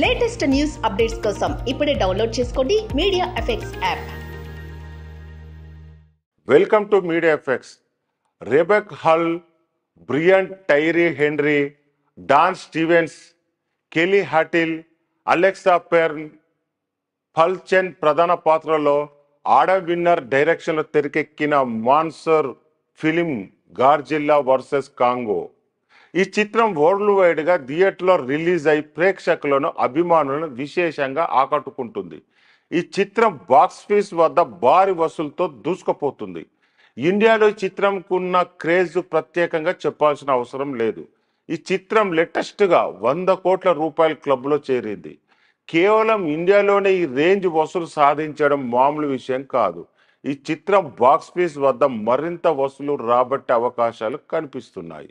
Latest news updates కోసం ఇప్పుడే download చేసుకోండి Media Effects app. Welcome to Media Effects. Rebecca Hall, Brian Tyree Henry, Dan Stevens, Kaylee Hottle, Alex Ferns, Fala Chen ప్రధాన పాత్రలో Adam Wingard డైరెక్షన్లో తెరకెక్కిన monster film Godzilla versus Kong. ఈ చిత్రం world వైడ్గా థియేటర్లో రిలీజ్ అయి ప్రేక్షకులను అభిమానులను విశేషంగా ఆకట్టుకుంటుంది. ఈ చిత్రం బాక్స్ వద్ద భారీ వసూలుతో దూసుకుపోతుంది. ఇండియాలో ఈ చిత్రంకున్న క్రేజ్ ప్రత్యేకంగా చెప్పాల్సిన అవసరం లేదు. ఈ చిత్రం లేటెస్ట్గా 100 కోట్ల రూపాయల క్లబ్లో చేరింది. కేవలం ఇండియాలోనే ఈ రేంజ్ వసూలు సాధించడం మామూలు విషయం కాదు. ఈ చిత్రం బాక్స్ వద్ద మరింత వసూలు రాబట్టే అవకాశాలు కనిపిస్తున్నాయి.